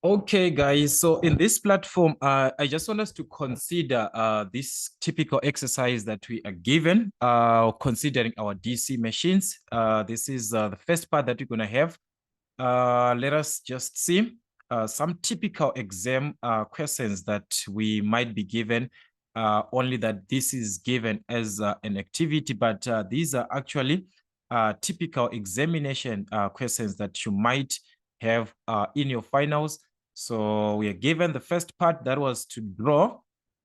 Okay, guys. So in this platform, I just want us to consider this typical exercise that we are given, considering our DC machines. This is the first part that we're going to have. Let us just see some typical exam questions that we might be given, only that this is given as an activity, but these are actually typical examination questions that you might have in your finals. So we are given the first part that was to draw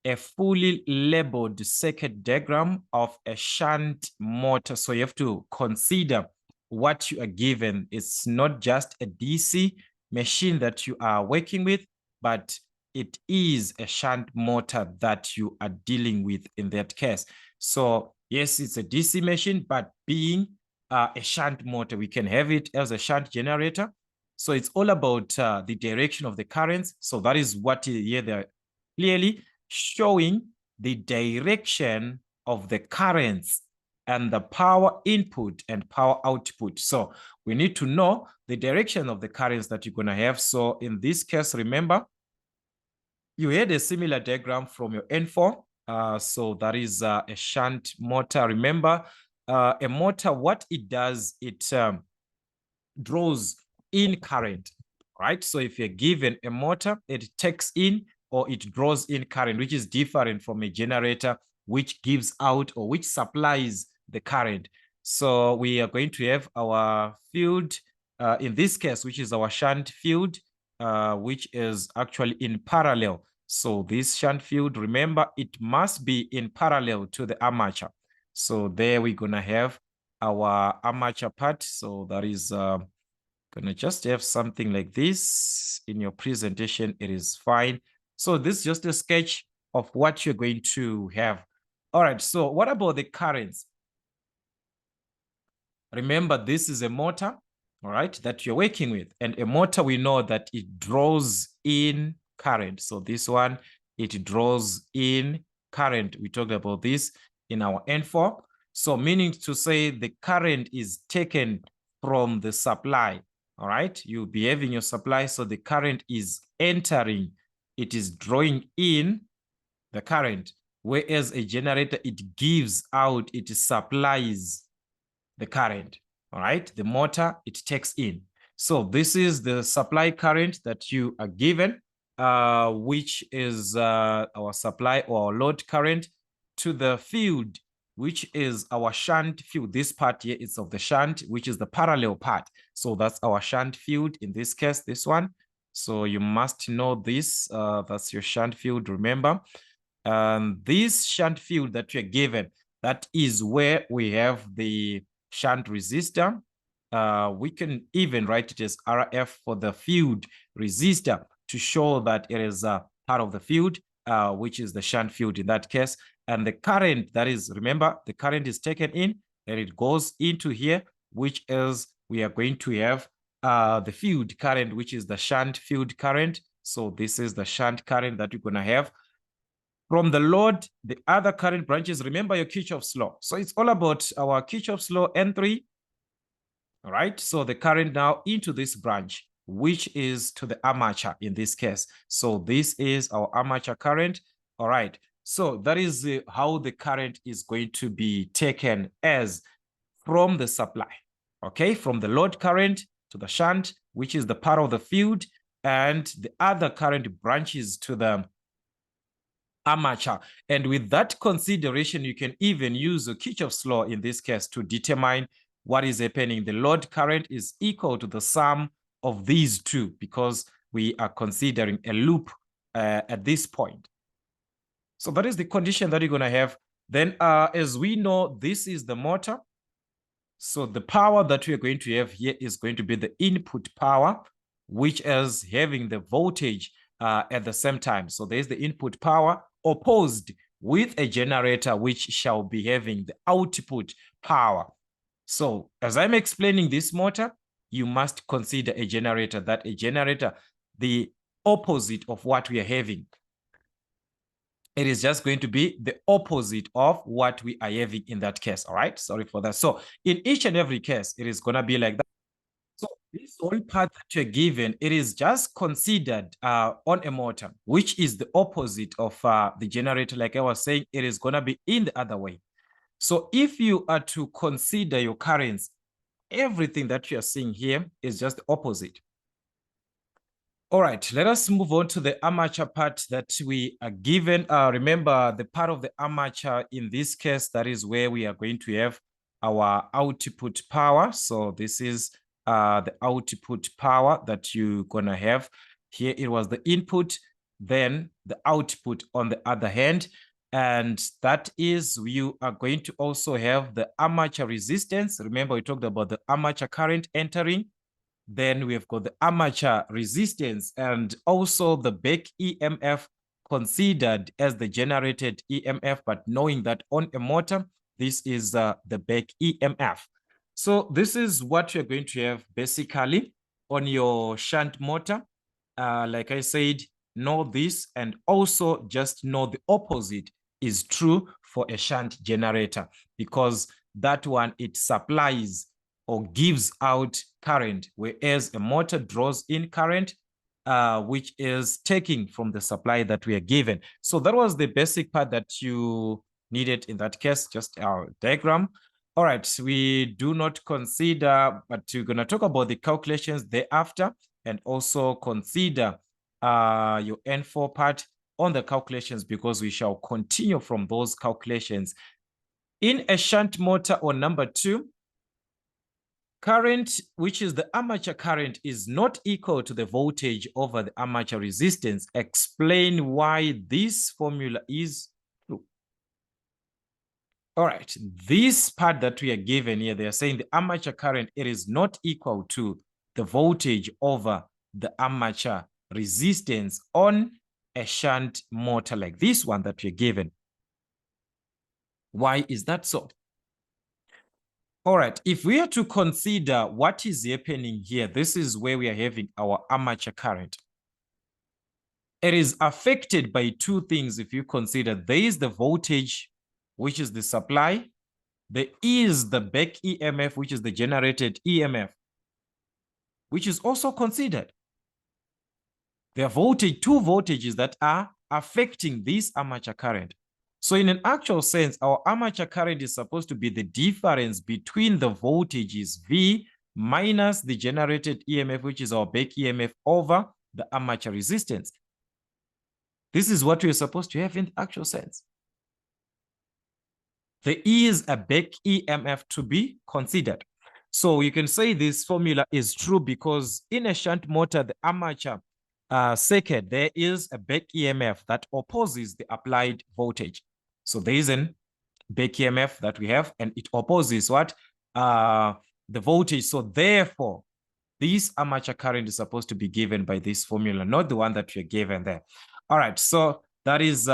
a fully labeled circuit diagram of a shunt motor. So you have to consider what you are given. It's not just a DC machine that you are working with, but it is a shunt motor that you are dealing with in that case. So yes, it's a DC machine, but being a shunt motor, we can have it as a shunt generator. So it's all about the direction of the currents. So that is what here they're clearly showing the direction of the currents and the power input and power output. So we need to know the direction of the currents that you're going to have. So in this case, remember, you had a similar diagram from your N4. So that is a shunt motor. Remember, a motor, what it does, it draws in current, right? So if you're given a motor, it takes in or it draws in current, which is different from a generator, which gives out or which supplies the current. So we are going to have our field in this case, which is our shunt field, which is actually in parallel. So this shunt field, remember, it must be in parallel to the armature. So there we're going to have our armature part. So that is gonna just have something like this in your presentation. It is fine. So this is just a sketch of what you're going to have. All right, so what about the currents? Remember, this is a motor, all right, that you're working with. And a motor, we know that it draws in current. So this one, it draws in current. We talked about this in our N4. So meaning to say the current is taken from the supply, all right? You'll be having your supply, so the current is entering. It is drawing in the current, whereas a generator, it gives out, it supplies the current, all right? The motor, it takes in. So this is the supply current that you are given, which is our supply or our load current to the field, which is our shunt field. This part here is of the shunt, which is the parallel part. So that's our shunt field in this case, this one. So you must know this, that's your shunt field, remember. This shunt field that you're given, that is where we have the shunt resistor. We can even write it as RF for the field resistor to show that it is a part of the field, which is the shunt field in that case. And the current, that is, remember, the current is taken in and it goes into here, which is, we are going to have the field current, which is the shunt field current. So this is the shunt current that we're going to have. From the load, the other current branches, remember your Kirchhoff's law. So it's all about our Kirchhoff's law N3. All right, so the current now into this branch, which is to the armature in this case. So this is our armature current. All right, so that is how the current is going to be taken as from the supply. Okay, from the load current to the shunt, which is the part of the field, and the other current branches to the armature. And with that consideration, you can even use the Kirchhoff's law in this case to determine what is happening. The load current is equal to the sum of these two because we are considering a loop at this point. So that is the condition that you're going to have. Then as we know, this is the motor. So the power that we are going to have here is going to be the input power, which is having the voltage at the same time. So there's the input power opposed with a generator, which shall be having the output power. So as I'm explaining this motor, you must consider a generator, that a generator, the opposite of what we are having. It is just going to be the opposite of what we are having in that case, all right? Sorry for that. So in each and every case, it is going to be like that. So This whole part that you're given, it is just considered on a motor, which is the opposite of the generator. Like I was saying, it is going to be in the other way. So if you are to consider your currents, everything that you are seeing here is just the opposite. All right, let us move on to the armature part that we are given. Remember, the part of the armature in this case, that is where we are going to have our output power. So this is the output power that you're going to have. Here it was the input, then the output on the other hand. And that is, you are going to also have the armature resistance. Remember, we talked about the armature current entering. Then we've got the armature resistance and also the back EMF considered as the generated EMF, but knowing that on a motor, this is the back EMF. So this is what you're going to have basically on your shunt motor. Like I said, know this and also just know the opposite is true for a shunt generator, because that one, it supplies or gives out current, whereas a motor draws in current, which is taking from the supply that we are given. So that was the basic part that you needed in that case, just our diagram. All right, we do not consider, but we're going to talk about the calculations thereafter and also consider your N4 part on the calculations, because we shall continue from those calculations. In a shunt motor or number 2, current, which is the armature current, is not equal to the voltage over the armature resistance. Explain why this formula is true. All right, this part that we are given here, they are saying the armature current, it is not equal to the voltage over the armature resistance on a shunt motor like this one that we're given. Why is that so? All right, if we are to consider what is happening here, this is where we are having our armature current. It is affected by two things. If you consider, there is the voltage, which is the supply. There is the back EMF, which is the generated EMF, which is also considered. There are two voltages that are affecting this armature current. So in an actual sense, our armature current is supposed to be the difference between the voltages V minus the generated EMF, which is our back EMF, over the armature resistance. This is what we're supposed to have in the actual sense. There is a back EMF to be considered. So you can say this formula is true because in a shunt motor, the armature circuit, there is a back EMF that opposes the applied voltage. So there is a back EMF that we have, and it opposes what? The voltage. So therefore, this armature current is supposed to be given by this formula, not the one that you're given there. All right, so that is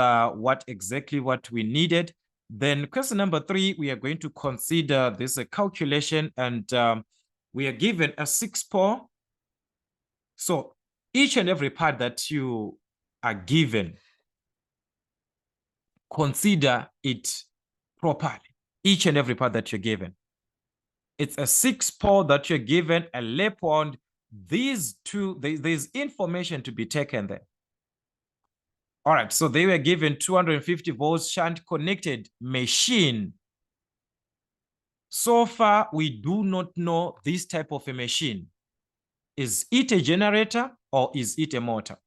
exactly what we needed. Then question number 3, we are going to consider this calculation, and we are given a 6-pole. So each and every part that you are given, consider it properly. Each and every part that you're given. It's a 6-pole that you're given, a lap wound. These two, there's information to be taken there. All right, so they were given 250 volts shunt connected machine. So far, we do not know this type of a machine. Is it a generator or is it a motor?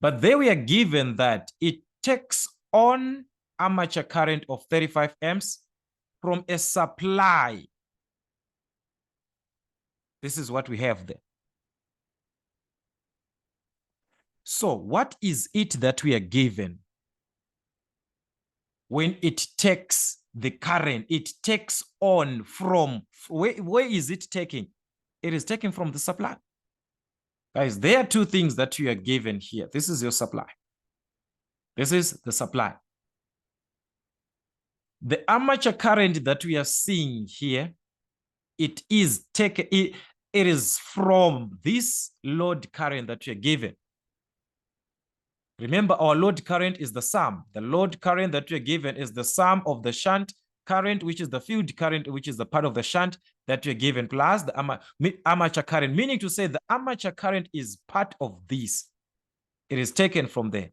But they were given that it takes on armature current of 35 amps from a supply. This is what we have there. So what is it that we are given when it takes the current? It takes on from, where is it taking? It is taken from the supply. Guys, there are two things that you are given here. This is your supply. This is the supply. The armature current that we are seeing here, it is taken, it is from this load current that you are given. Remember, our load current is the sum. The load current that you're given is the sum of the shunt current, which is the field current, which is the part of the shunt, that you're given plus the armature current, meaning to say the armature current is part of this. It is taken from there.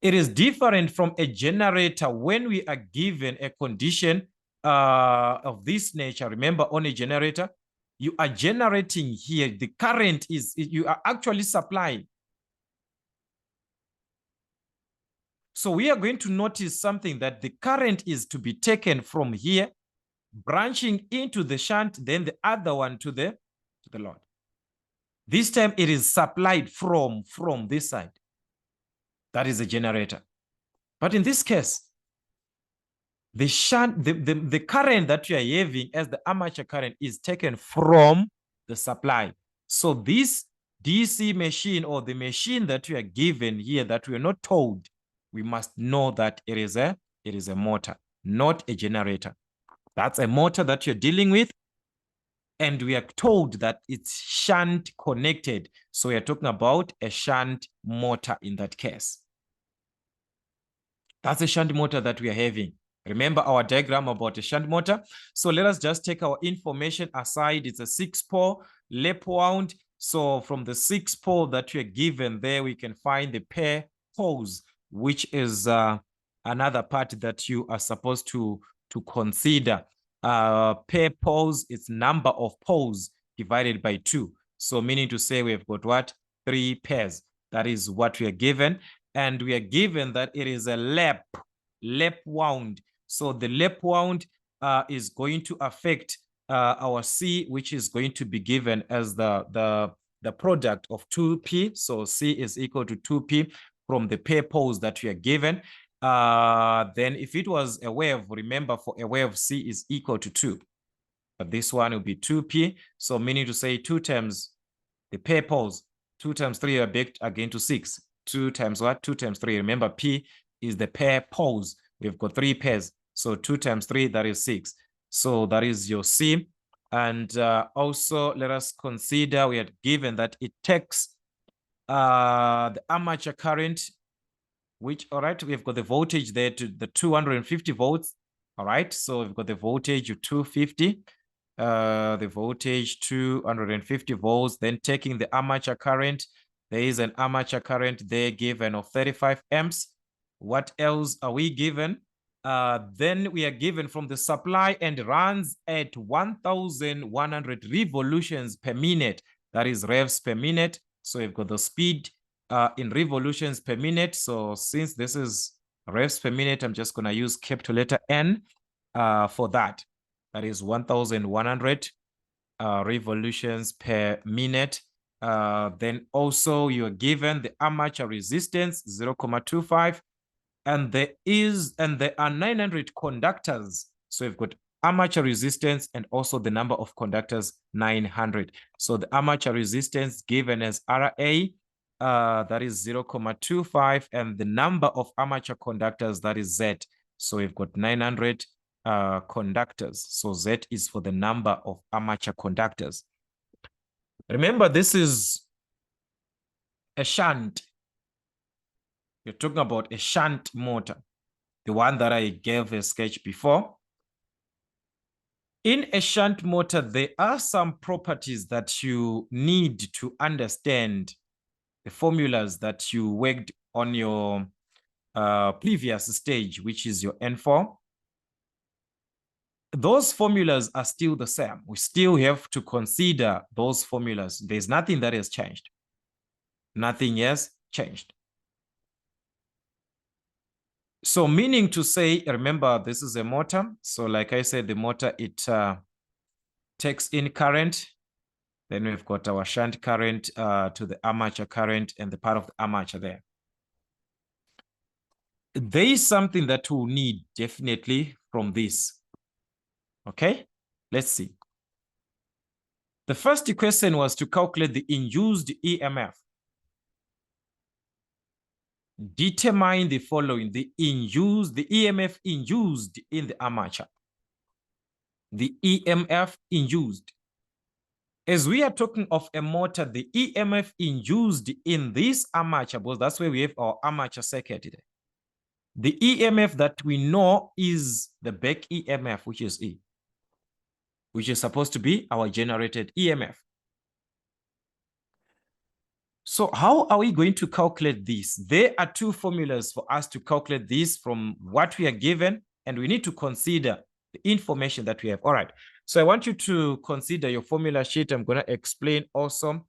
It is different from a generator when we are given a condition of this nature. Remember, on a generator, you are generating here. The current is, you are actually supplying. So we are going to notice something, that the current is to be taken from here, branching into the shunt, then the other one to the load. This time it is supplied from this side. That is a generator. But in this case, the shunt, the current that you are having as the armature current is taken from the supply. So this DC machine, or the machine that you are given here that we are not told, we must know that it is a motor, not a generator. That's a motor that you're dealing with. And we are told that it's shunt connected. So we are talking about a shunt motor in that case. That's a shunt motor that we are having. Remember our diagram about a shunt motor. So let us just take our information aside. It's a 6-pole lap wound. So from the 6-pole that we are given there, we can find the pair poles, which is another part that you are supposed to consider. Pair poles, it's number of poles divided by 2. So meaning to say we've got what? 3 pairs. That is what we are given. And we are given that it is a lap wound. So the lap wound is going to affect our C, which is going to be given as the product of 2P. So C is equal to 2P from the pair poles that we are given. Then if it was a wave, remember for a wave, C is equal to 2. But this one will be 2P. So meaning to say 2 times the pair poles, 2 times 3 are back again to 6. 2 times what? 2 times 3. Remember, P is the pair poles. We've got 3 pairs. So 2 times 3, that is 6. So that is your C. And also, let us consider, we had given that it takes the armature current, which, all right, we've got the voltage there to the 250 volts. All right, so we've got the voltage of 250. The voltage 250 volts, then taking the armature current. There is an armature current there given of 35 amps. What else are we given? Then we are given from the supply and runs at 1,100 revolutions per minute. That is revs per minute. So we've got the speed in revolutions per minute. So since this is revs per minute, I'm just going to use capital letter N for that. That is 1,100 revolutions per minute. Then also you're given the armature resistance 0.25, and there are 900 conductors. So we've got armature resistance and also the number of conductors 900. So the armature resistance given as RA, that is 0.25, and the number of armature conductors, that is Z. So we've got 900 conductors. So Z is for the number of armature conductors. Remember, this is a shunt. You're talking about a shunt motor, the one that I gave a sketch before. In a shunt motor, there are some properties that you need to understand, the formulas that you worked on your previous stage, which is your N4. Those formulas are still the same. We still have to consider those formulas. There's nothing that has changed. Nothing has changed. So meaning to say, remember, this is a motor. So like I said, the motor, it takes in current. Then we've got our shunt current to the armature current and the part of the armature there. There is something that we'll need definitely from this. Okay, let's see. The first question was to calculate the induced EMF. Determine the following: the EMF induced in the armature. The EMF induced. As we are talking of a motor, the EMF induced in this armature, because that's where we have our armature circuit today. The EMF that we know is the back EMF, which is E. which is supposed to be our generated EMF. So how are we going to calculate this? There are two formulas for us to calculate this from what we are given, and we need to consider the information that we have. All right. So I want you to consider your formula sheet. I'm going to explain also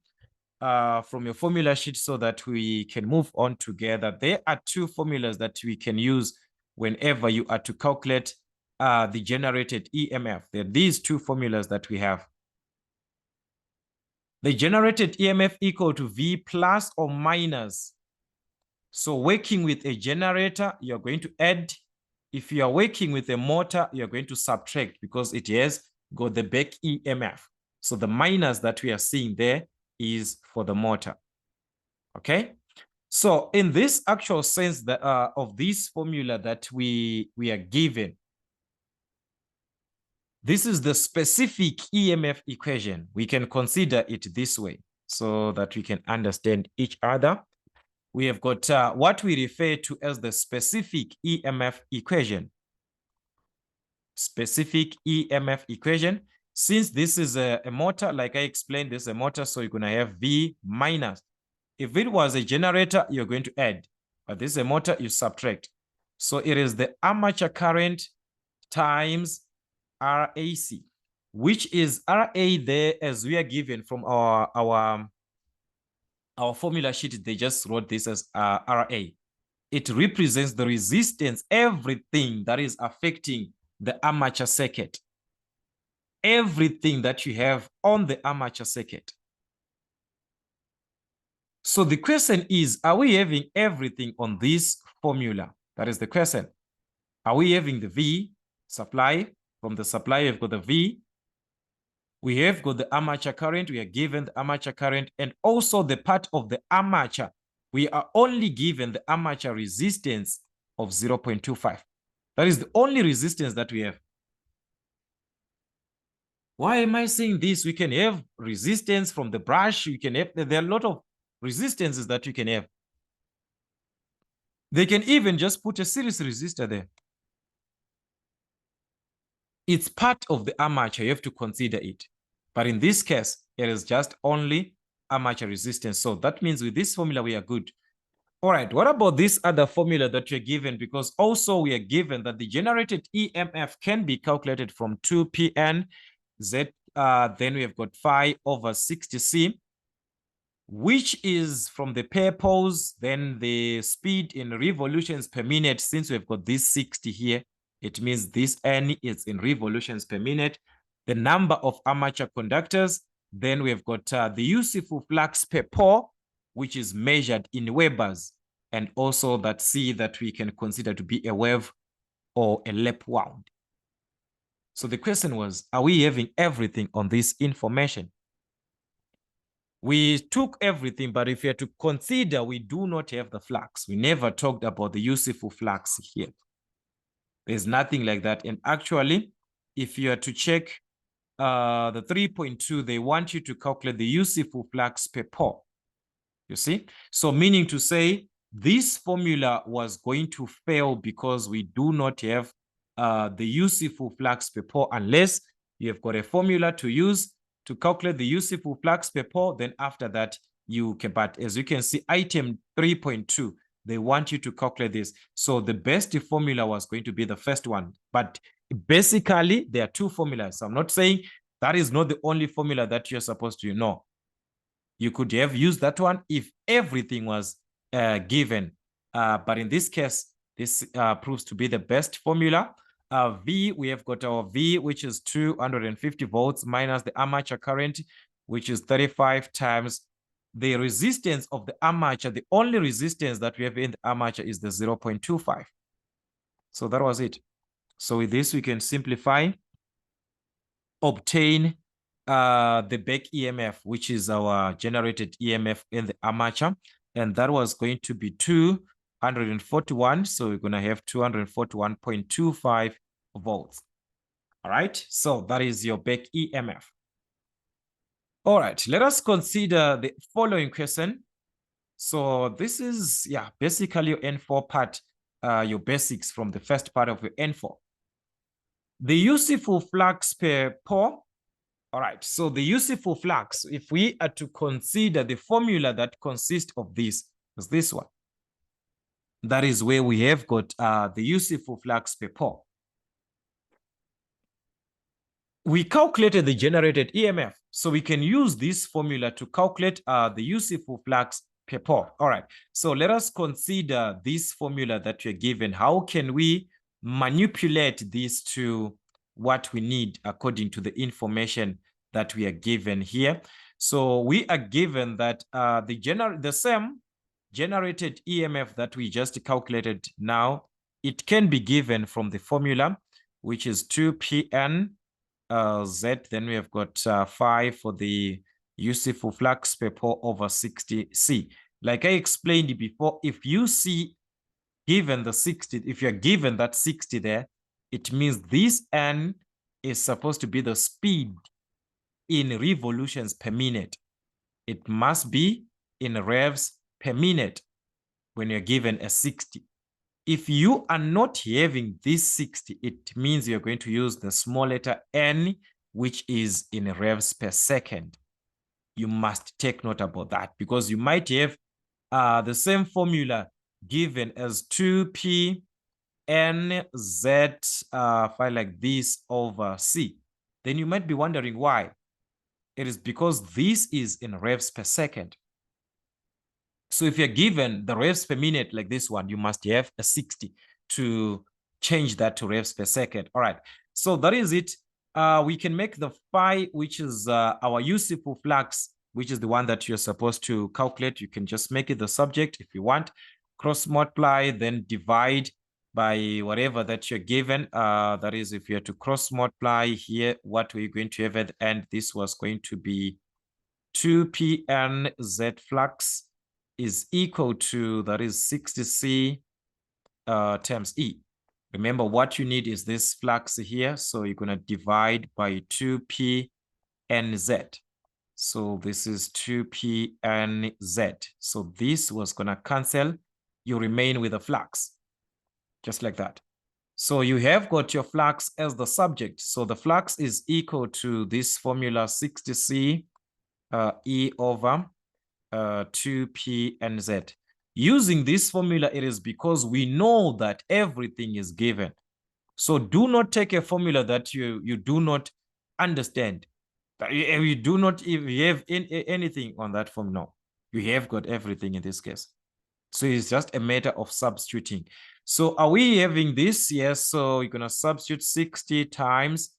from your formula sheet so that we can move on together. There are two formulas that we can use whenever you are to calculate the generated EMF. There are these two formulas that we have. The generated EMF equal to V plus or minus. So working with a generator, you're going to add. If you are working with a motor, you're going to subtract because it has got the back EMF. So the minus that we are seeing there is for the motor. Okay. So in this actual sense that, of this formula that we are given, this is the specific EMF equation. We can consider it this way so that we can understand each other. We have got what we refer to as the specific EMF equation. Specific EMF equation. Since this is a motor, like I explained, this is a motor, so you're going to have V minus. If it was a generator, you're going to add. But this is a motor, you subtract. So it is the armature current times RAC, which is RA there as we are given from our formula sheet. They just wrote this as RA. It represents the resistance, everything that is affecting the armature circuit. Everything that you have on the armature circuit. So the question is, are we having everything on this formula? That is the question. Are we having the V supply? From the supply, we've got the V. We have got the armature current. We are given the armature current and also the part of the armature. We are only given the armature resistance of 0.25. That is the only resistance that we have. Why am I saying this? We can have resistance from the brush. You can have, there are a lot of resistances that you can have. They can even just put a series resistor there. It's part of the armature. You have to consider it. But in this case, it is just only armature resistance. So that means with this formula, we are good. All right, what about this other formula that you're given? Because also we are given that the generated EMF can be calculated from 2Pn Z. Then we have got phi over 60C, which is from the purpose, then the speed in revolutions per minute. Since we've got this 60 here, it means this N is in revolutions per minute. The number of armature conductors, then we've got the useful flux per pore, which is measured in Webers, and also that C that we can consider to be a wave or a lap wound. So the question was, are we having everything on this information? We took everything, but if you are to consider, we do not have the flux. We never talked about the useful flux here. There's nothing like that. And actually, if you are to check the 3.2, they want you to calculate the useful flux per pore. You see? So meaning to say, this formula was going to fail because we do not have the useful flux per pore unless you have got a formula to use to calculate the useful flux per pore. Then after that, you can, but as you can see, item 3.2, they want you to calculate this. So the best formula was going to be the first one. But basically, there are two formulas. So I'm not saying that is not the only formula that you're supposed to know. You could have used that one if everything was given. But in this case, this proves to be the best formula. V, we have got our V, which is 250 volts minus the armature current, which is 35 times the resistance of the armature. The only resistance that we have in the armature is the 0.25. So that was it. So with this, we can simplify, obtain the back EMF, which is our generated EMF in the armature. And that was going to be 241. So we're going to have 241.25 volts. All right. So that is your back EMF. All right. Let us consider the following question. So this is, yeah, basically your N4 part, your basics from the first part of your N4. The useful flux per pore All right, so the useful flux, if we are to consider the formula that consists of this, is this one. That is where we have got the useful flux per pole. We calculated the generated EMF, so we can use this formula to calculate the useful flux per pole. All right, so let us consider this formula that you're given. How can we manipulate this to what we need according to the information that we are given here? So we are given that the same generated EMF that we just calculated now, it can be given from the formula, which is 2Pn Z. Then we have got 5 for the useful flux per pole over 60C. Like I explained before, if you see given the 60, if you're given that 60 there, it means this N is supposed to be the speed in revolutions per minute. It must be in revs per minute when you're given a 60. If you are not having this 60, it means you're going to use the small letter n, which is in revs per second. You must take note about that because you might have the same formula given as 2p nz file like this over c. Then you might be wondering why. It is because this is in revs per second. So if you're given the revs per minute like this one, you must have a 60 to change that to revs per second. All right, so that is it. We can make the phi, which is our useful flux, which is the one that you're supposed to calculate. You can just make it the subject if you want. Cross multiply, then divide by whatever that you're given. That is, if you have to cross multiply here, what we're going to have at the end, this was going to be 2Pn Z flux is equal to, that is 60C times E. Remember, what you need is this flux here. So you're going to divide by 2P NZ. So this is 2P NZ. So this was going to cancel. You remain with a flux, just like that. So you have got your flux as the subject. So the flux is equal to this formula 60C E over 2P NZ. Using this formula, it is because we know that everything is given. So do not take a formula that you do not understand. You do not even have anything on that formula. No, you have got everything in this case. So it's just a matter of substituting. So are we having this? Yes. So you're going to substitute 60 times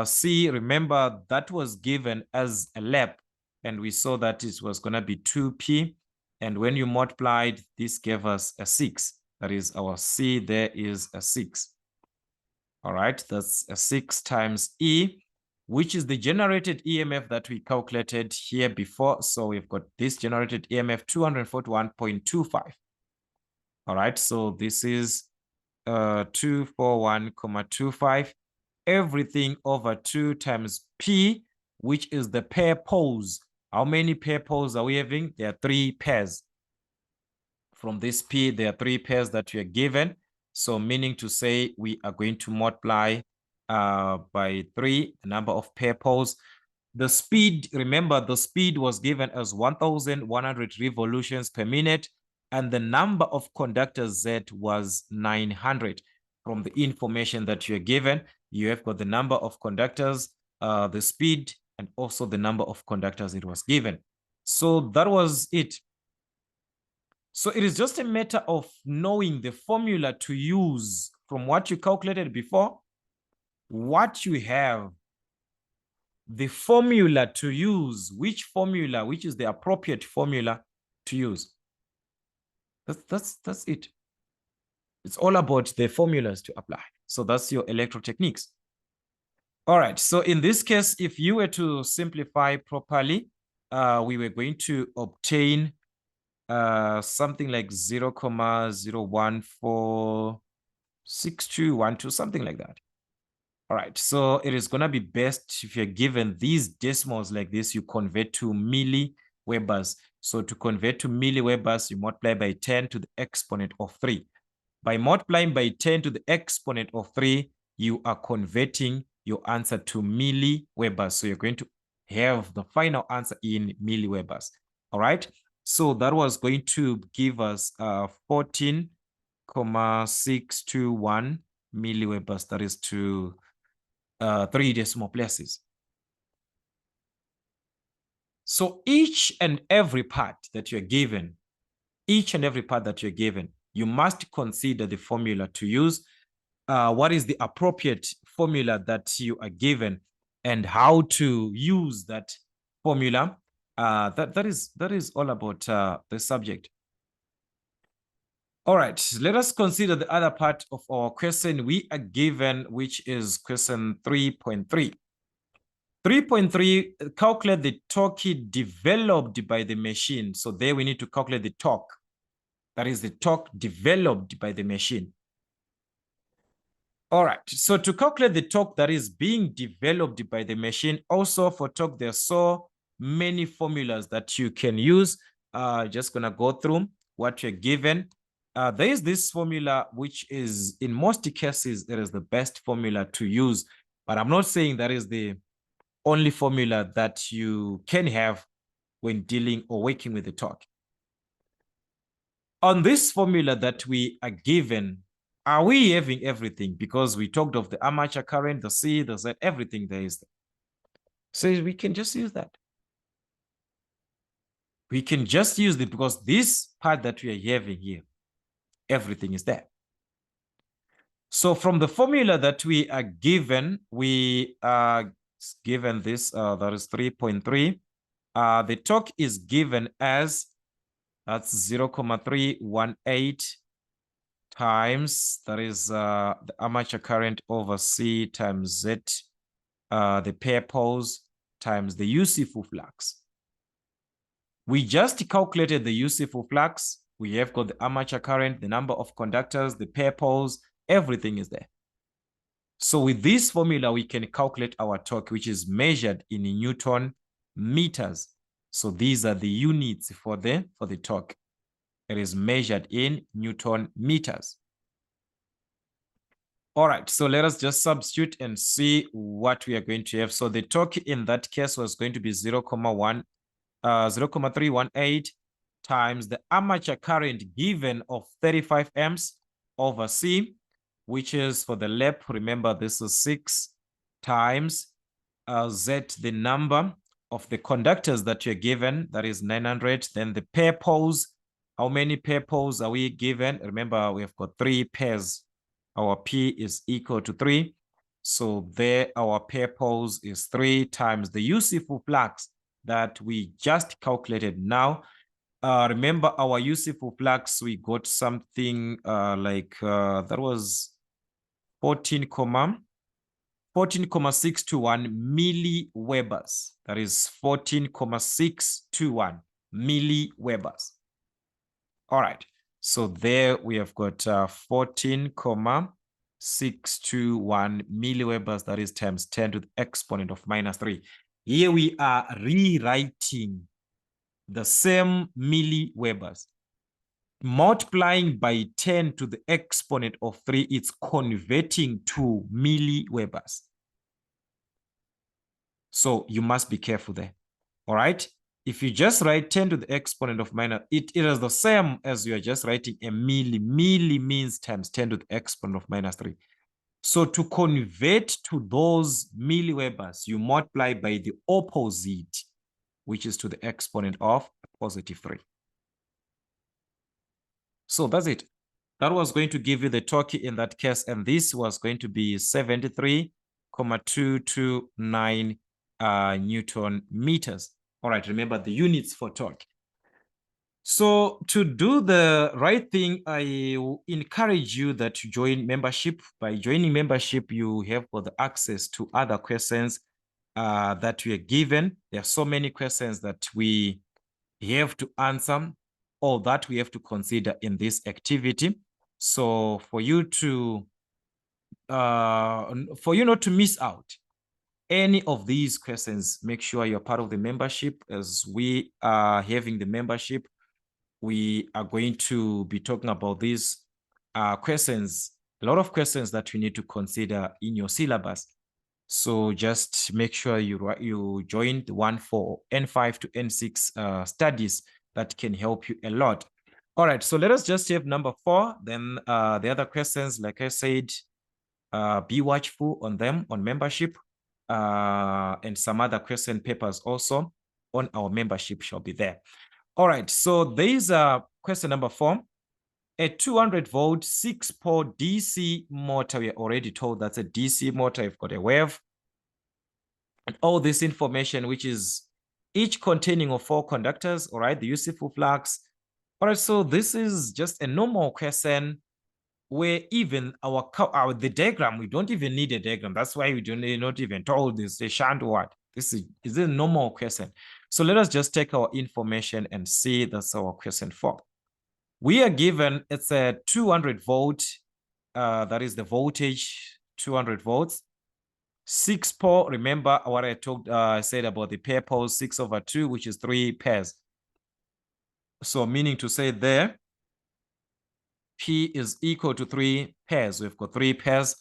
C. Remember, that was given as a lap. And we saw that it was going to be 2P. And when you multiplied, this gave us a 6. That is our C, there is a 6. All right, that's a 6 times E, which is the generated EMF that we calculated here before. So we've got this generated EMF 241.25. All right, so this is 241.25. Everything over 2 times P, which is the pair poles. How many pair poles are we having? There are 3 pairs. From this P, there are 3 pairs that we are given. So meaning to say we are going to multiply by 3, the number of pair poles. The speed, remember the speed was given as 1,100 revolutions per minute. And the number of conductors Z was 900. From the information that you're given, you have got the number of conductors, the speed, and also the number of conductors it was given. So that was it. So it is just a matter of knowing the formula to use from what you calculated before, what you have, the formula to use, which formula, which is the appropriate formula to use. That's it. It's all about the formulas to apply. So that's your electrotechniques. All right. So in this case, if you were to simplify properly, we were going to obtain something like 0.0146212, something like that. All right. So it is going to be best if you're given these decimals like this, you convert to milliwebers. So to convert to milliwebers, you multiply by 10 to the exponent of 3. By multiplying by 10 to the exponent of 3, you are converting your answer to milliwebers. So you're going to have the final answer in milliwebers. All right. So that was going to give us 14,621 milliwebers. That is to 3 decimal places. So each and every part that you're given, you must consider the formula to use. What is the appropriate formula that you are given and how to use that formula. That is all about the subject. All right, let us consider the other part of our question we are given, which is question 3.3. 3.3, calculate the torque developed by the machine. So there we need to calculate the torque. That is the torque developed by the machine. All right, so to calculate the torque that is being developed by the machine, also for torque, there are so many formulas that you can use. Just gonna go through what you're given. There is this formula, which is in most cases, it is the best formula to use, but I'm not saying that is the only formula that you can have when dealing or working with the torque. On this formula that we are given, are we having everything? Because we talked of the armature current, the C, the Z, everything there is there. So we can just use that. We can just use it because this part that we are having here, everything is there. So from the formula that we are given, we are given this, that is 3.3. The torque is given as, that's 0.318 times, that is the armature current over C times Z, the pair poles times the useful flux. We just calculated the useful flux. We have got the armature current, the number of conductors, the pair poles, everything is there. So with this formula, we can calculate our torque, which is measured in Newton meters. So these are the units for the torque. It is measured in Newton meters. All right, so let us just substitute and see what we are going to have. So the torque in that case was going to be 0.318 times the armature current given of 35 amps over C, which is for the lap. Remember, this is 6 times Z, the number of the conductors that you're given, that is 900. Then the pair poles, how many pair poles are we given? Remember, we have got 3 pairs. Our P is equal to 3. So there, our pair poles is 3 times the useful flux that we just calculated now. Remember our useful flux, we got something like that was 14,621 milliwebers. That is 14,621 milliwebers. All right. So there we have got 14,621 milliwebers. That is times 10 to the exponent of -3. Here we are rewriting the same milliwebers. Multiplying by 10 to the exponent of 3, it's converting to milliwebers. So you must be careful there. All right. If you just write 10 to the exponent of minus, it is the same as you are just writing a milli. Milli means times 10 to the exponent of -3. So to convert to those milliwebers, you multiply by the opposite, which is to the exponent of +3. So that's it. That was going to give you the torque in that case, and this was going to be 73,229 Newton meters. All right, remember the units for torque. So to do the right thing, I encourage you that you join membership. By joining membership, you have got the access to other questions that we are given. There are so many questions that we have to answer or that we have to consider in this activity. So for you to not to miss out any of these questions, make sure you're part of the membership. As we are having the membership, we are going to be talking about these questions, a lot of questions that you need to consider in your syllabus. So just make sure you join the one for N5 to N6 studies. That can help you a lot. All right, so let us just have number 4. Then the other questions, like I said, be watchful on them, on membership, and some other question papers also on our membership shall be there. All right, so there is question number 4. A 200-volt 6-pole DC motor. We are already told that's a DC motor. You've got a wave. And all this information, which is each containing of 4 conductors, all right, the useful flux. All right, so this is just a normal question where even the diagram, we don't even need a diagram. That's why we don't not even told this a shunt what. This is a normal question. So let us just take our information and see that's our question 4. We are given it's a 200-volt, that is the voltage, 200 volts. 6-pole, remember what I said about the pair poles, 6/2, which is 3 pairs. So meaning to say there, P is equal to 3 pairs. We've got 3 pairs.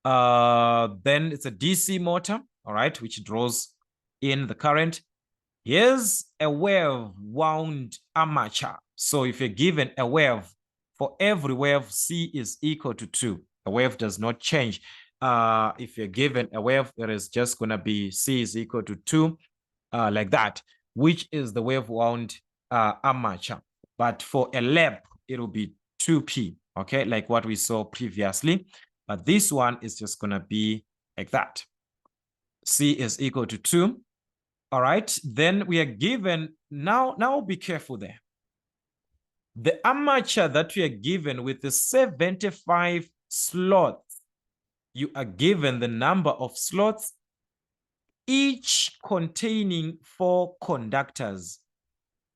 Then it's a DC motor, all right, which draws in the current. Here's a wave wound armature. So if you're given a wave, for every wave, C is equal to 2. A wave does not change. If you're given a wave, there is just going to be C is equal to 2, like that, which is the wave wound armature. But for a lap, it will be 2P, okay, like what we saw previously. But this one is just going to be like that. C is equal to 2. All right, then we are given, now be careful there. The armature that we are given with the 75 slots, you are given the number of slots, each containing 4 conductors.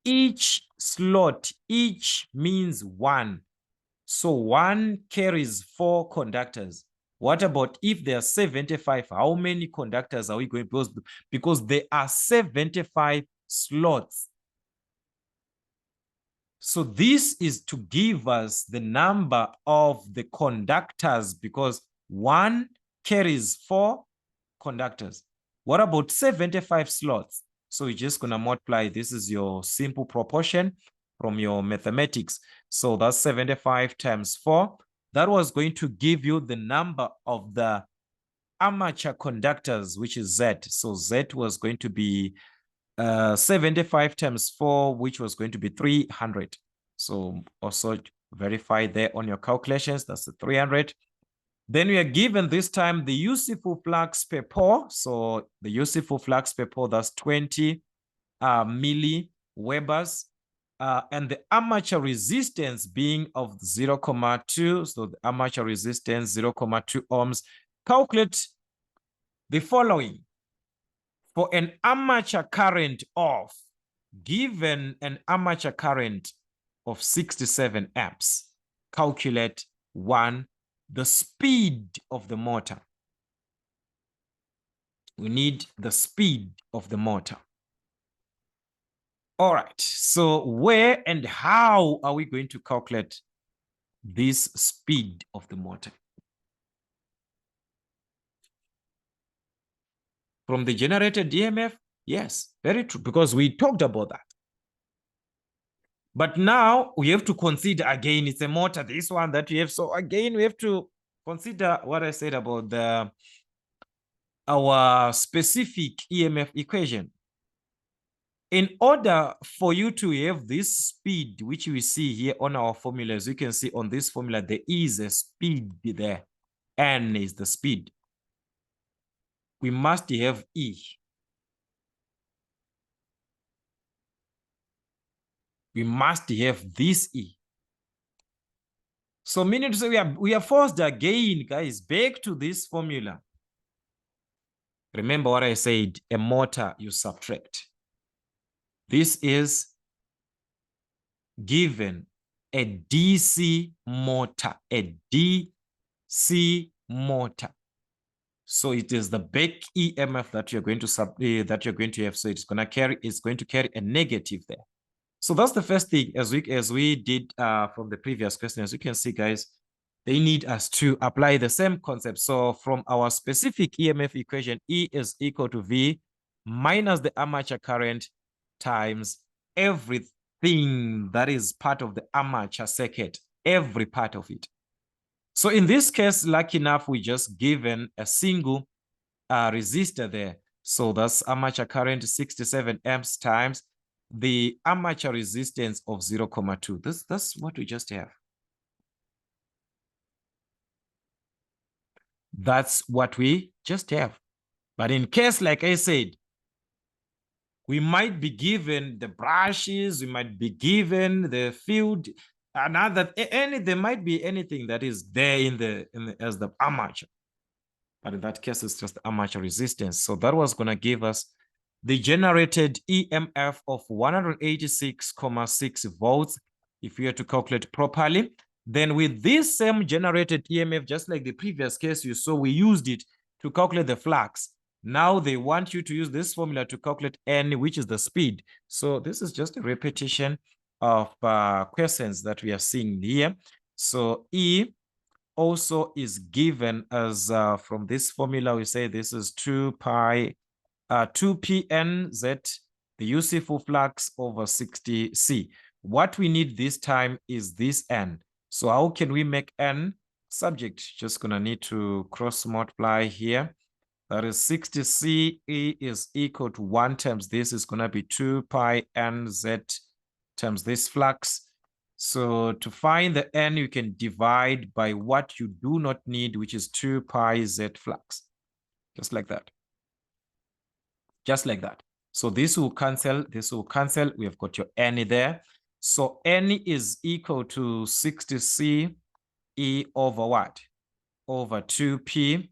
Each slot, each means 1. So 1 carries 4 conductors. What about if there are 75? How many conductors are we going to use? Because there are 75 slots. So this is to give us the number of the conductors because 1 carries 4 conductors. What about 75 slots? So you're just going to multiply. This is your simple proportion from your mathematics. So that's 75 times 4. That was going to give you the number of the armature conductors, which is Z. So Z was going to be 75 times 4, which was going to be 300. So also verify there on your calculations. That's the 300. Then we are given this time the useful flux per pole. So the useful flux per pole, that's 20 milliwebers. And the armature resistance being of 0,2. So the armature resistance 0,2 ohms. Calculate the following. For an armature current of, given an armature current of 67 amps, calculate 1, the speed of the motor. We need the speed of the motor. All right, so where and how are we going to calculate this speed of the motor? From the generated EMF? Yes, very true, because we talked about that. But now we have to consider again, it's a motor, this one that we have. So again, we have to consider what I said about our specific EMF equation. In order for you to have this speed, which we see here on our formulas, you can see on this formula, there is a speed there. N is the speed. We must have E. We must have this E. So meaning to say we are forced again, guys, back to this formula. Remember what I said, a motor you subtract. This is given a DC motor, a DC motor. So it is the back EMF that you're going to have. So it's going to carry a negative there. So that's the first thing as we did from the previous question. As you can see, guys, they need us to apply the same concept. So from our specific EMF equation, E is equal to V minus the armature current times everything that is part of the armature circuit, every part of it. So in this case, lucky enough, we just given a single resistor there. So that's armature current 67 amps times the armature resistance of 0,2. That's what we just have. That's what we just have. But in case, like I said, we might be given the brushes, we might be given the field, there might be anything that is there as the armature. But in that case, it's just the armature resistance. So that was going to give us the generated EMF of 186.6 volts if we are to calculate properly. Then with this same generated EMF, just like the previous case you saw, we used it to calculate the flux. Now they want you to use this formula to calculate N, which is the speed. So this is just a repetition of questions that we are seeing here. So E also is given as from this formula, we say this is 2π 2pnz, the useful flux over 60C. What we need this time is this N. So how can we make N? Subject, just gonna need to cross multiply here. That is 60C is equal to 1 times this is gonna be 2πnz times this flux. So to find the N, you can divide by what you do not need, which is 2πz flux. Just like that. Just like that. So this will cancel, this will cancel. We have got your N there. So N is equal to 60C E over what? Over 2P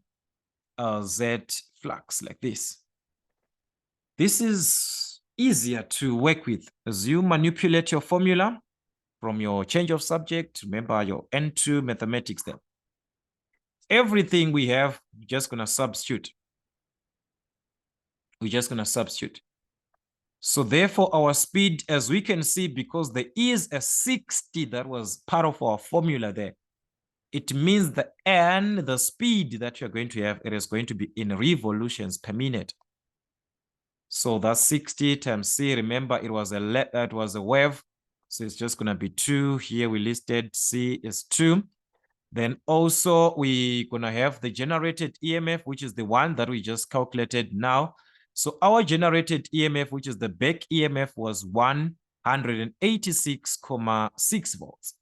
Z flux, like this. This is easier to work with as you manipulate your formula from your change of subject. Remember your N2 mathematics there. Everything we have, we're just going to substitute. We're just going to substitute. So therefore, our speed, as we can see, because there is a 60 that was part of our formula there, it means the N, the speed that you're going to have, it is going to be in revolutions per minute. So that's 60 times C. Remember, it was a wave. So it's just going to be 2. Here we listed C is 2. Then also we're going to have the generated EMF, which is the one that we just calculated now. So our generated EMF, which is the back EMF, was 186.6 volts.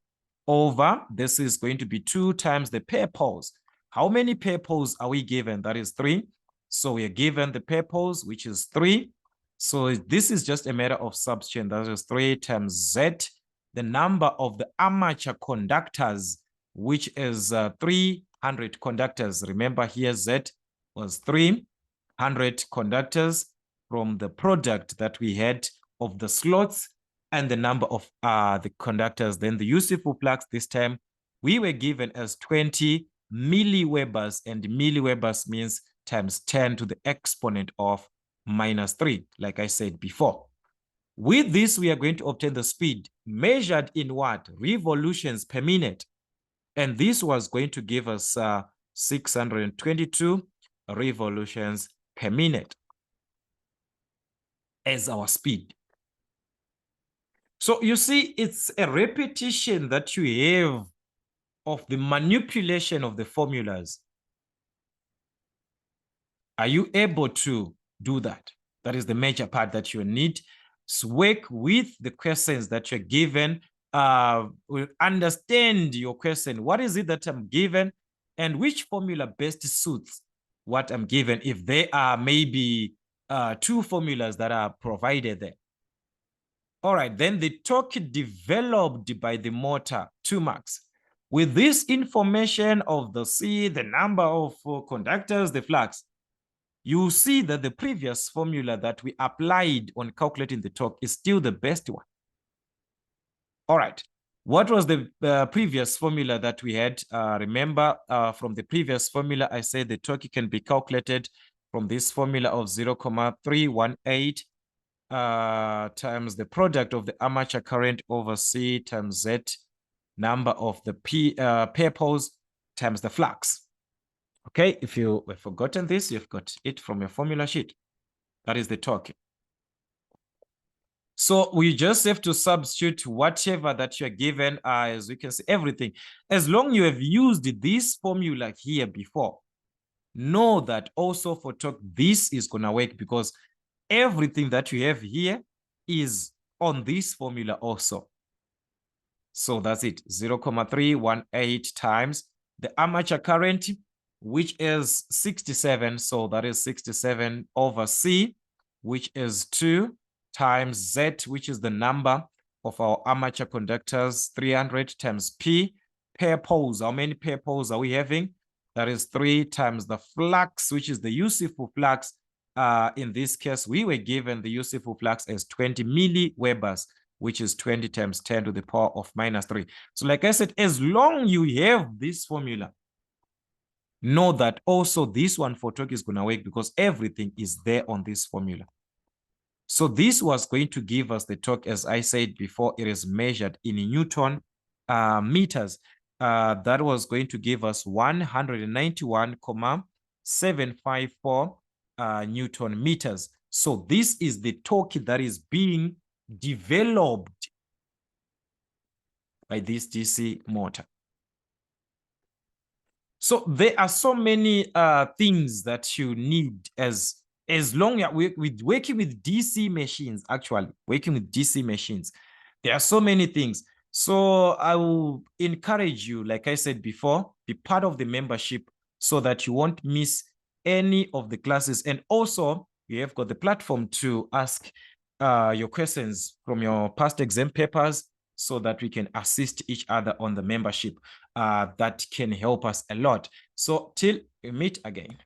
Over, this is going to be 2 times the pair poles. How many pair poles are we given? That is 3. So we are given the pair poles, which is 3. So this is just a matter of substitution. That is 3 times Z, the number of the armature conductors, which is 300 conductors. Remember here Z was 300 conductors from the product that we had of the slots and the number of the conductors. Then the useful flux this time we were given as 20 milliwebers, and milliwebers means times 10 to the exponent of -3, like I said before. With this, we are going to obtain the speed measured in what? Revolutions per minute. And this was going to give us 622 revolutions per minute as our speed. So you see, it's a repetition that you have of the manipulation of the formulas. Are you able to do that? That is the major part that you need. So work with the questions that you're given. Understand your question. What is it that I'm given? And which formula best suits what I'm given if there are maybe 2 formulas that are provided there. All right, then the torque developed by the motor, 2 marks. With this information of the C, the number of conductors, the flux, you see that the previous formula that we applied on calculating the torque is still the best one. All right. What was the previous formula that we had? Remember, from the previous formula, I said the torque can be calculated from this formula of 0.318 times the product of the armature current over C times Z, number of the pair poles times the flux. Okay, if you have forgotten this, you've got it from your formula sheet. That is the torque. So we just have to substitute whatever that you're given, as we can see, everything. As long you have used this formula here before, know that also for torque, this is going to work because everything that you have here is on this formula also. So that's it, 0.318 times the armature current, which is 67. So that is 67 over C, which is 2 times Z, which is the number of our armature conductors, 300 times P, pair poles. How many pair poles are we having? That is 3 times the flux, which is the useful flux. In this case, we were given the useful flux as 20 milliwebers, which is 20 times 10 to the power of minus 3. So like I said, as long you have this formula, know that also this one for torque is going to work because everything is there on this formula. So this was going to give us the torque, as I said before, it is measured in Newton meters. That was going to give us 191,754 Newton meters. So this is the torque that is being developed by this DC motor. So there are so many things that you need as long as with working with DC machines, actually working with DC machines, there are so many things. So I will encourage you, like I said before, be part of the membership so that you won't miss any of the classes. And also you have got the platform to ask your questions from your past exam papers so that we can assist each other on the membership. That can help us a lot. So till we meet again.